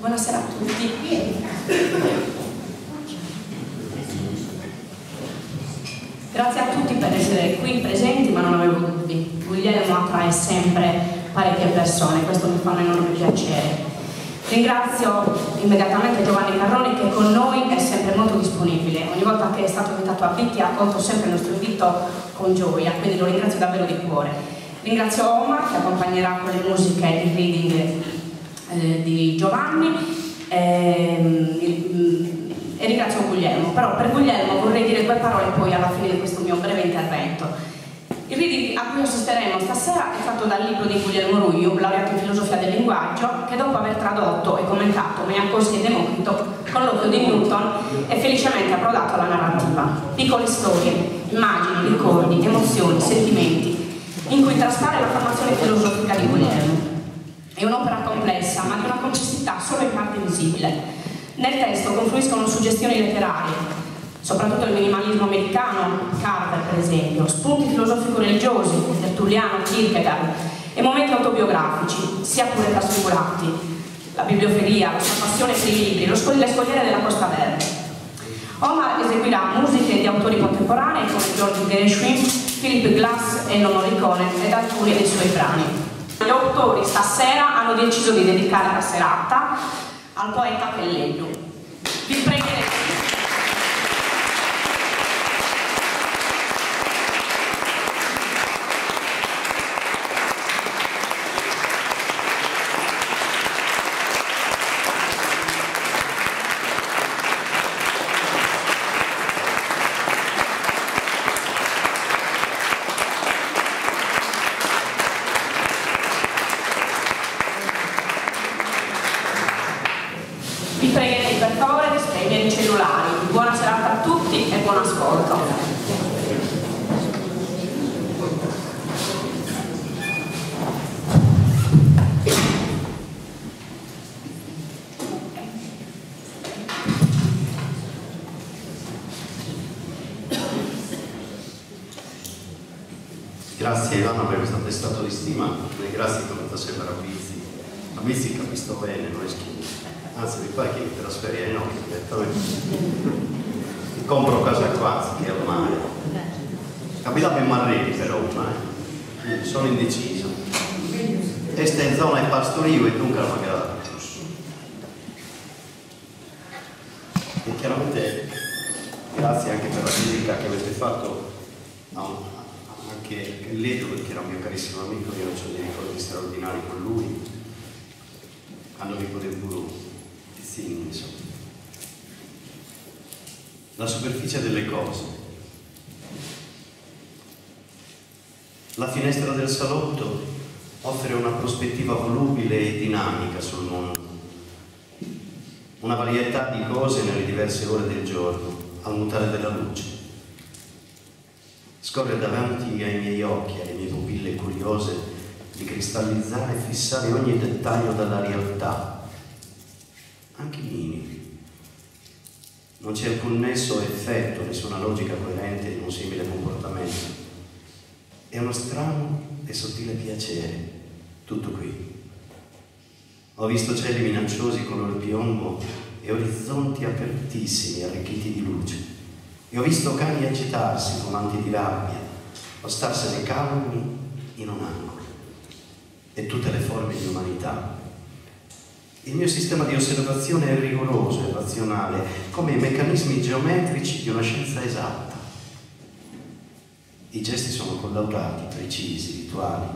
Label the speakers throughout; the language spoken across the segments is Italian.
Speaker 1: Buonasera a tutti. Grazie a tutti per essere qui presenti, ma non avevo dubbi. Guglielmo attrae sempre parecchie persone, questo mi fa un enorme piacere. Ringrazio immediatamente Giovanni Carroni, che con noi è sempre molto disponibile. Ogni volta che è stato invitato a Bitti ha accolto sempre il nostro invito con gioia, quindi lo ringrazio davvero di cuore. Ringrazio Omar, che accompagnerà con le musiche il reading di Giovanni, e ringrazio Guglielmo. Però per Guglielmo vorrei dire due parole poi alla fine di questo mio breve intervento. Il reading a cui assisteremo stasera è fatto dal libro di Guglielmo Ruiu, laureato in filosofia del linguaggio, che dopo aver tradotto e commentato Mayakovsky e Democrito, con l'occhio di Newton è felicemente approdato alla narrativa. Piccole storie, immagini, ricordi, emozioni, sentimenti, in cui traspare la formazione filosofica di Guglielmo. È un'opera complessa, ma di una complessità solo in parte visibile. Nel testo confluiscono suggestioni letterarie, soprattutto il minimalismo americano, Carver per esempio, spunti filosofico-religiosi, Tertulliano, Kierkegaard, e momenti autobiografici, sia pure trasfigurati, la bibliofilia, la sua passione per i libri, le scogliere della Costa Verde. Omar eseguirà musiche di autori contemporanei come George Gershwin, Philip Glass e Ennio Morricone ed alcuni dei suoi brani. Gli autori stasera hanno deciso di dedicare la serata al poeta Pellegnu. Vi pregherei. Buona serata a tutti e buon ascolto.
Speaker 2: Grazie Ivana per questo attestato di stima e grazie come ti sembra a Bizzi capisco bene, non è schifo. Anzi, mi pare che mi trasferirei in occhio direttamente. Compro casa qua, che è al mare. Capitava in Marreri però, sono indeciso. Questa è in zona di pastorio e dunque la magari giusto. E chiaramente grazie anche per la critica che avete fatto anche Leto, perché era un mio carissimo amico, io ho dei ricordi straordinari con lui. Hanno amico del guru. Sì, insomma. La superficie delle cose. La finestra del salotto offre una prospettiva volubile e dinamica sul mondo. Una varietà di cose nelle diverse ore del giorno, al mutare della luce. Scorre davanti ai miei occhi, alle mie pupille curiose, di cristallizzare e fissare ogni dettaglio della realtà. Anche i minimi. Non c'è alcun nesso o effetto, nessuna logica coerente in un simile comportamento. È uno strano e sottile piacere, tutto qui. Ho visto cieli minacciosi color piombo e orizzonti apertissimi, arricchiti di luce. E ho visto cani agitarsi, fumanti di rabbia, o starsene calmi in un angolo. E tutte le forme di umanità. Il mio sistema di osservazione è rigoroso e razionale, come i meccanismi geometrici di una scienza esatta. I gesti sono collaudati, precisi, rituali.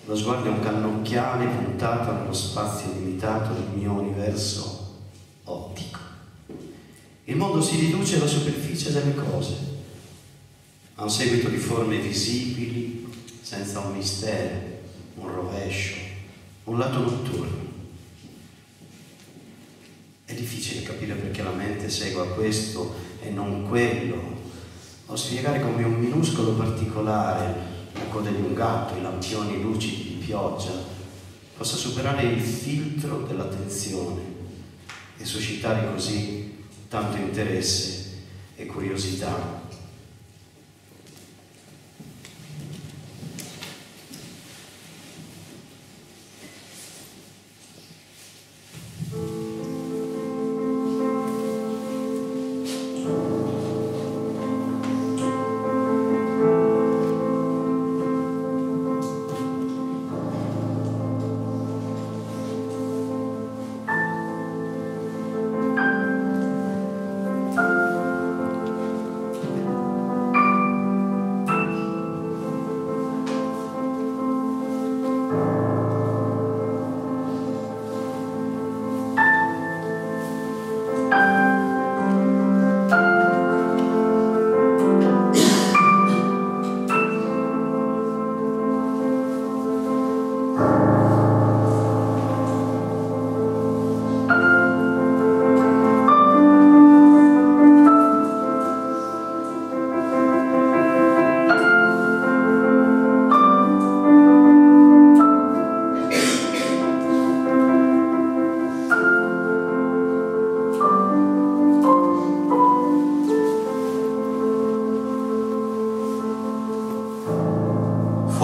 Speaker 2: Lo sguardo è un cannocchiale puntato nello spazio limitato del mio universo ottico. Il mondo si riduce alla superficie delle cose, a un seguito di forme visibili, senza un mistero, un rovescio, un lato notturno. È difficile capire perché la mente segua questo e non quello, o spiegare come un minuscolo particolare, la coda di un gatto, i lampioni lucidi di pioggia, possa superare il filtro dell'attenzione e suscitare così tanto interesse e curiosità.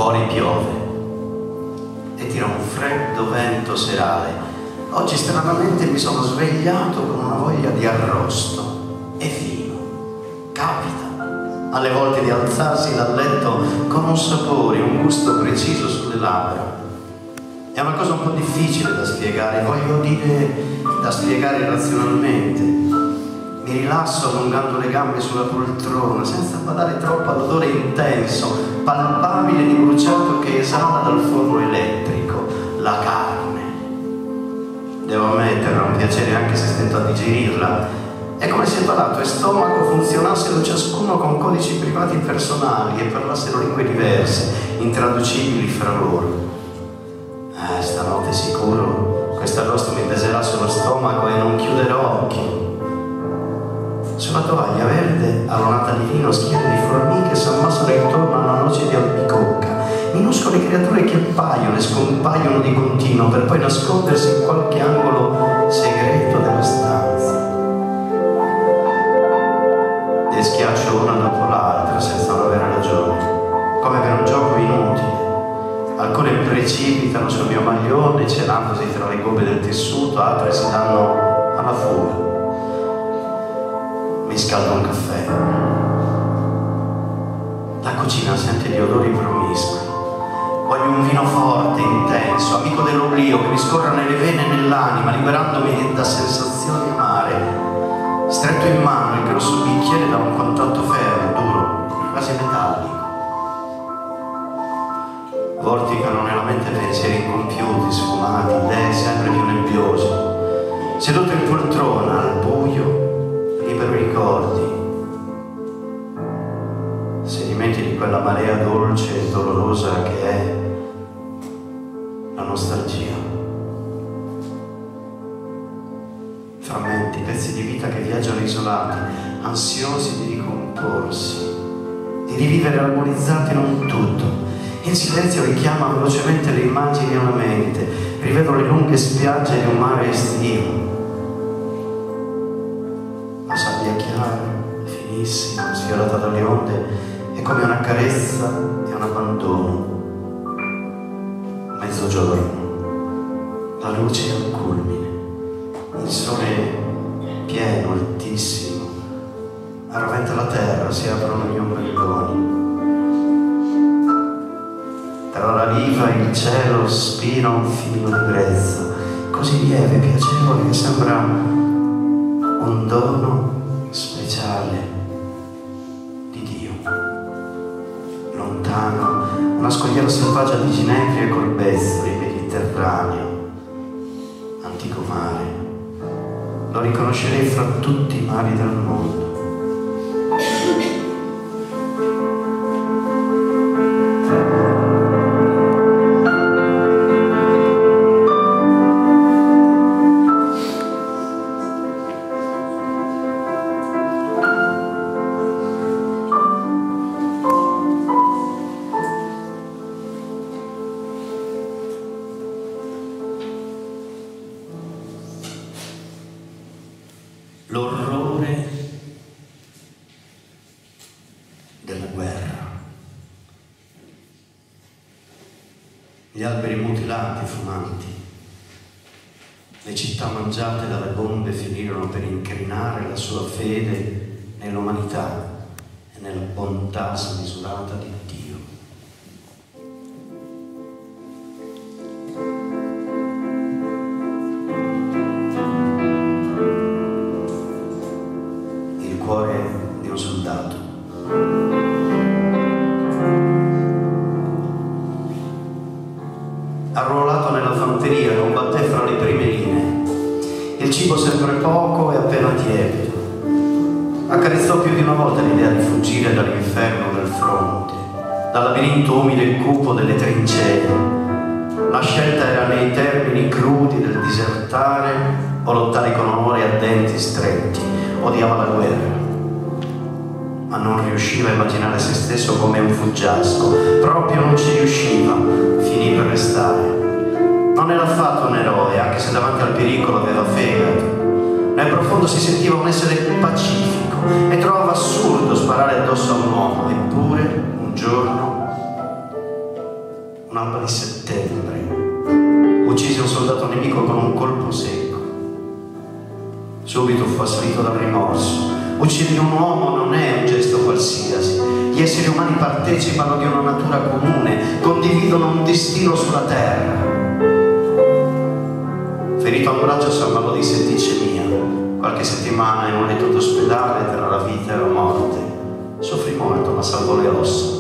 Speaker 2: Fuori piove e tira un freddo vento serale. Oggi stranamente mi sono svegliato con una voglia di arrosto e vino. Capita alle volte di alzarsi dal letto con un sapore, un gusto preciso sulle labbra. È una cosa un po' difficile da spiegare, voglio dire da spiegare razionalmente. Mi rilasso allungando le gambe sulla poltrona, senza badare troppo all'odore intenso, palpabile di bruciato che esala dal forno elettrico, la carne. Devo ammettere, è un piacere anche se stento a digerirla. È come se palato e stomaco funzionassero ciascuno con codici privati personali e parlassero lingue diverse, intraducibili fra loro. Stanotte sicuro quest'arrosto mi peserà sullo stomaco e non chiuderò occhi. Sulla tovaglia verde, allonata di vino, schiere di formiche s'ammassano intorno a una noce di albicocca, minuscole creature che appaiono e scompaiono di continuo per poi nascondersi in qualche angolo segreto della stanza. Le schiaccio una dopo l'altra senza una vera ragione, come per un gioco inutile. Alcune precipitano sul mio maglione celandosi tra le gobe del tessuto, altre si danno alla fuga. Mi scaldo un caffè. La cucina sente gli odori promiscui. Voglio un vino forte, intenso, amico dell'oblio, che mi scorra nelle vene e nell'anima, liberandomi da sensazioni amare. Stretto in mano il grosso bicchiere da un contatto fermo, duro, quasi metallico. Vorticano nella mente pensieri incompiuti, sfumati, idee sempre più nebbiose. Seduto in poltrona, al buio, libero i ricordi, sedimenti di quella marea dolce e dolorosa che è la nostalgia. Frammenti, pezzi di vita che viaggiano isolati, ansiosi di ricomporsi, di rivivere armonizzati in un tutto. In silenzio richiama velocemente le immagini alla mente, rivedo le lunghe spiagge di un mare estivo. La sabbia chiara, finissima, sfiorata dalle onde, è come una carezza e un abbandono. Mezzogiorno, la luce al culmine, il sole pieno, altissimo, arroventa la terra, si aprono gli ombrelloni. Tra la riva e il cielo spira un filo di brezza, così lieve e piacevole che sembra un dono speciale di Dio. Lontano, una scogliera selvaggia di ginepri e corbezzoli, Mediterraneo, antico mare. Lo riconoscerei fra tutti i mari del mondo. L'orrore della guerra. Gli alberi mutilati, fumanti, le città mangiate dalle bombe finirono per incrinare la sua fede nell'umanità e nella bontà smisurata di Dio. Di un soldato. Arruolato nella fanteria, combatté fra le prime linee. Il cibo sempre poco e appena tiepido. Accarezzò più di una volta l'idea di fuggire dall'inferno del fronte, dal labirinto umido e cupo delle trincee. La scelta era nei termini crudi del disertare o lottare con onore a denti stretti. Odiava la guerra, ma non riusciva a immaginare se stesso come un fuggiasco. Proprio non ci riusciva, finì per restare. Non era affatto un eroe, anche se davanti al pericolo aveva fegato. Nel profondo si sentiva un essere pacifico e trovava assurdo sparare addosso a un uomo. Eppure, un giorno, un'alba di settembre, uccise un soldato nemico con un colpo secco. Subito fu assalito dal rimorso. Uccidere un uomo non è un gesto qualsiasi. Gli esseri umani partecipano di una natura comune, condividono un destino sulla terra. Ferito a un braccio, Sammalò disse: dice mia, qualche settimana in un letto d'ospedale tra la vita e la morte. Soffrì molto, ma salvò le ossa.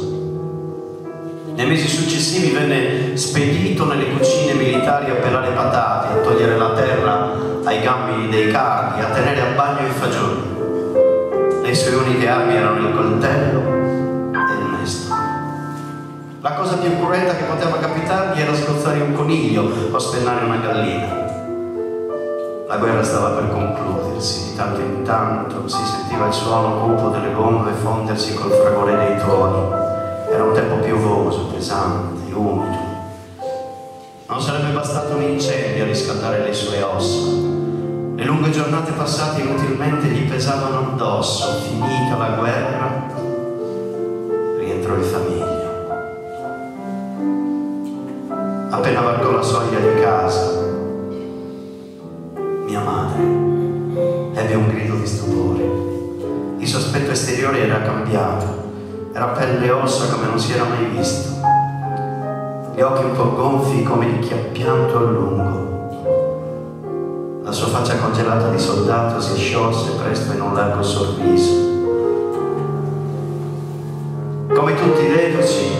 Speaker 2: Nei mesi successivi venne spedito nelle cucine militari a pelare patate, a togliere la terra ai gambi dei cardi, a tenere a bagno i fagioli. Le sue uniche armi erano il coltello e il mestolo. La cosa più cruenta che poteva capitargli era sgozzare un coniglio o spennare una gallina. La guerra stava per concludersi, di tanto in tanto si sentiva il suono cupo delle bombe fondersi col fragore dei tuoni. Era un tempo piovoso, pesante, umido. Non sarebbe bastato un incendio a riscaldare le sue ossa. Le lunghe giornate passate inutilmente gli pesavano addosso. Finita la guerra, rientrò in famiglia. Appena varcò la soglia di casa, mia madre ebbe un grido di stupore. Il suo aspetto esteriore era cambiato. Era pelle e ossa come non si era mai visto. Gli occhi un po' gonfi come di chi ha pianto a lungo. La sua faccia congelata di soldato si sciolse presto in un largo sorriso. Come tutti i reduci,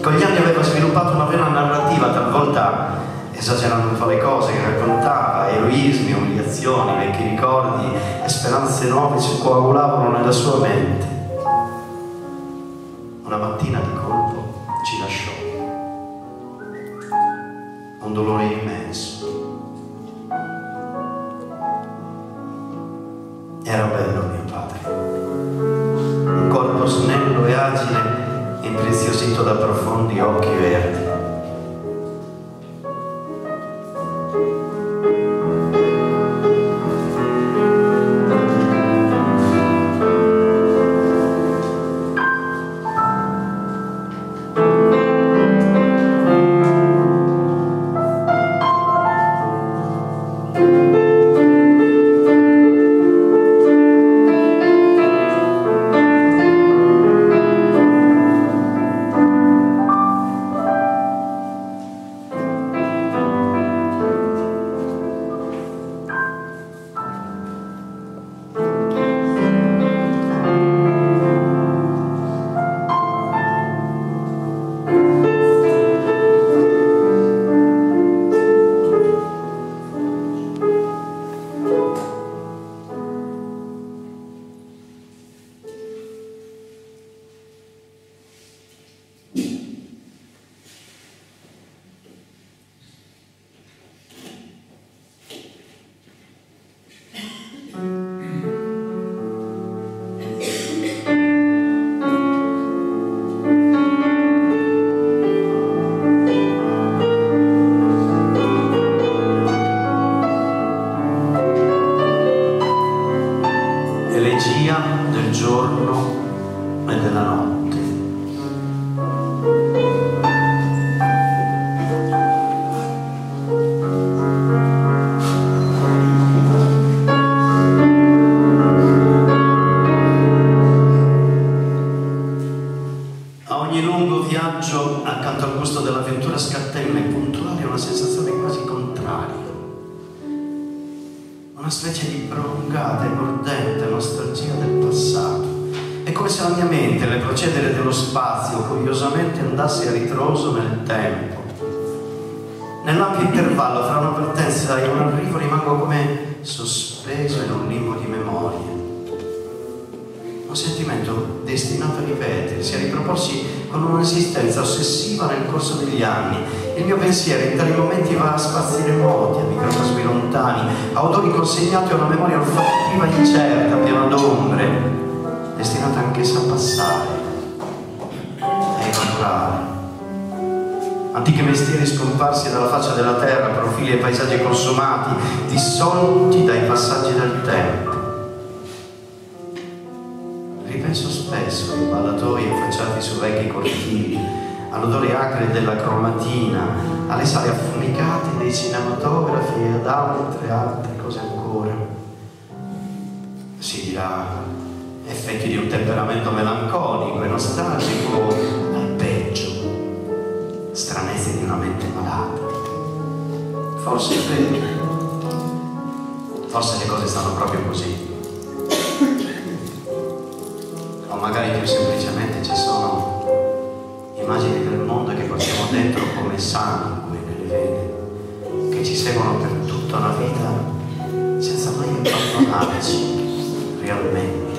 Speaker 2: con gli anni aveva sviluppato una vena narrativa, talvolta esagerando un po' le cose che raccontava, eroismi, umiliazioni, vecchi ricordi e speranze nuove si coagulavano nella sua mente. Una mattina di colpo ci lasciò. Un dolore immenso. Era bello mio padre. Un corpo snello e agile, impreziosito da profondi occhi verdi. Del giorno e della notte. A ogni lungo viaggio, accanto al gusto dell'avventura, scatta in me puntuale una sensazione quasi contraria. Una specie di prolungata e mordente nostalgia del passato. È come se la mia mente, nel procedere dello spazio, curiosamente andasse a ritroso nel tempo. Nell'ampio intervallo tra una partenza e un arrivo rimango come sospeso in un limbo di memoria. Un sentimento destinato a ripetersi, a riproporsi con un'esistenza ossessiva nel corso degli anni. Il mio pensiero in tali momenti va a spazi remoti, a microcosmi lontani, a odori consegnati a una memoria olfattiva incerta, piena d'ombre, destinata anch'essa a passare, a evaporare. Antichi mestieri scomparsi dalla faccia della terra, profili e paesaggi consumati, dissolti dai passaggi del tempo. Ripenso spesso ai ballatoi affacciati su vecchi cortili, all'odore acre della cromatina, alle sale affumicate dei cinematografi e ad altre cose ancora. Si dirà effetti di un temperamento melanconico e nostalgico, al peggio, stranezze di una mente malata. Forse è vero, forse le cose stanno proprio così. O magari più semplicemente ci sono immagini del mondo che portiamo dentro come sangue nelle vene, che ci seguono per tutta una vita senza mai abbandonarci realmente.